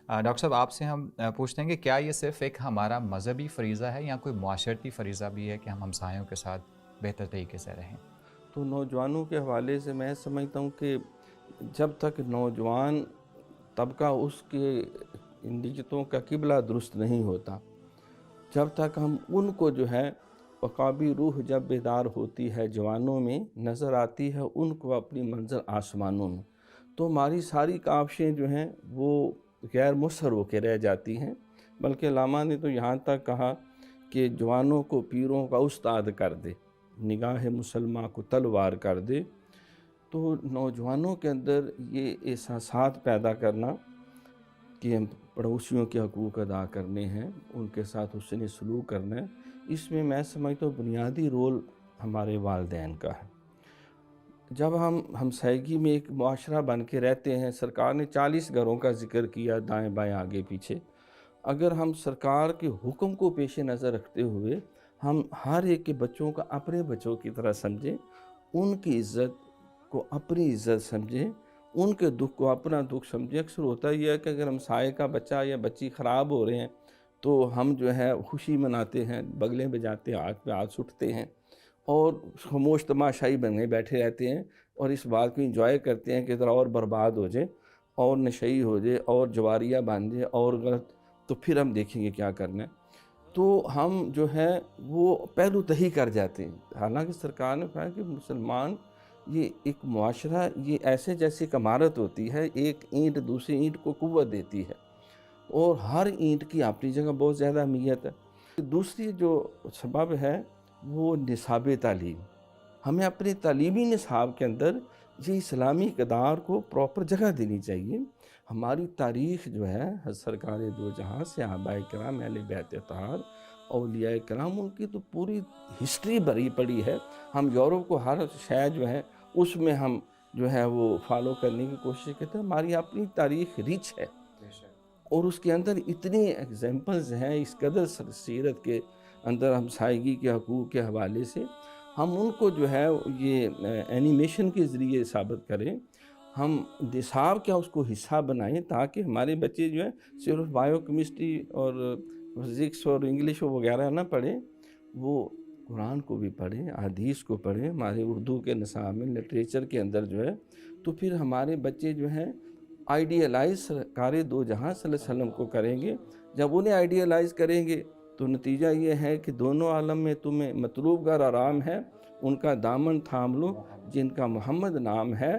Doctor साहब आपसे हम पूछते हैं कि क्या ये सिर्फ़ एक हमारा मज़हबी फ़रीज़ा है या कोई मुआशरती फ़रीज़ा भी है कि हम हमसायों के साथ बेहतर तरीके से रहें? तो नौजवानों के हवाले से मैं समझता हूँ कि जब तक नौजवान तबका उसके नीयतों का किबला दुरुस्त नहीं होता, जब तक हम उनको जो है वक़ाबी रूह जब बेदार होती है जवानों में, नज़र आती है उनको अपनी मंज़िल आसमानों में, तो हमारी सारी काविशें जो हैं वो गैर मुसर होके रह जाती हैं। बल्कि लामा ने तो यहाँ तक कहा कि जवानों को पीरों का उस्ताद कर दे, निगाह मुसलमान को तलवार कर दे। तो नौजवानों के अंदर ये एहसासात पैदा करना कि हम पड़ोसियों के हकूक़ अदा करने हैं, उनके साथ हुस्न सलूक करना है, इसमें मैं समझता हूँ बुनियादी रोल हमारे वालिदैन का है। जब हम हमसायगी में एक मुआशरा बन के रहते हैं, सरकार ने 40 घरों का ज़िक्र किया दाएँ बाएँ आगे पीछे। अगर हम सरकार के हुक्म को पेश नज़र रखते हुए हम हर एक के बच्चों को अपने बच्चों की तरह समझें, उनकी इज़्ज़त को अपनी इज़्ज़त समझें, उनके दुख को अपना दुख समझें। अक्सर होता ये है कि अगर हमसाये का बच्चा या बच्ची ख़राब हो रहे हैं तो हम जो है खुशी मनाते हैं, बगलें बजाते हैं, हाथ पे हाथ सुटते हैं और खामोश तमाशाई बने बैठे रहते हैं और इस बात को एंजॉय करते हैं कि ज़रा और बर्बाद हो जाए और नशई हो जाए और जवारियाँ बन जाए और गलत, तो फिर हम देखेंगे क्या करना है। तो हम जो है वो पहलू तही कर जाते हैं। हालाँकि सरकार ने कहा कि मुसलमान ये एक मुआशरा ये ऐसे जैसे एक इमारत होती है, एक ईंट दूसरी ईंट को क़ुव्वत देती है और हर ईंट की अपनी जगह बहुत ज़्यादा अहमियत है। दूसरी जो सबब है वो निसाब तालीम। हमें अपने तालीमी निसाब के अंदर ये इस्लामी इक़दार को प्रॉपर जगह देनी चाहिए। हमारी तारीख़ जो है सरकार दो जहाँ सहाबाए किराम अहले बैत अतहार औलियाए किराम उनकी तो पूरी हिस्ट्री भरी पड़ी है। हम यूरोप को हर शय जो है उसमें हम जो है वो फॉलो करने की कोशिश करते हैं। हमारी अपनी तारीख़ रिच है और उसके अंदर इतनी एग्ज़ाम्पल्स हैं इस कदर सीरत के अंदर हमसायगी के हकूक़ के हवाले से, हम उनको जो है ये एनिमेशन के ज़रिए साबित करें। हम निसाब क्या उसको हिस्सा बनाएँ ताकि हमारे बच्चे जो हैं सिर्फ़ बायोकेमिस्ट्री और फ़िज़िक्स और इंग्लिश वगैरह ना पढ़ें, वो कुरान को भी पढ़ें, हदीस को पढ़ें, हमारे उर्दू के निसाब में लिटरेचर के अंदर जो है, तो फिर हमारे बच्चे जो हैं आइडियलाइज़ सरकार दो जहाँ सल्लल्लाहु अलैहि वसल्लम को करेंगे। जब उन्हें आइडियलाइज़ करेंगे तो नतीजा ये है कि दोनों आलम में तुम्हें मतलूब गर आराम है, उनका दामन थाम लो जिनका मोहम्मद नाम है।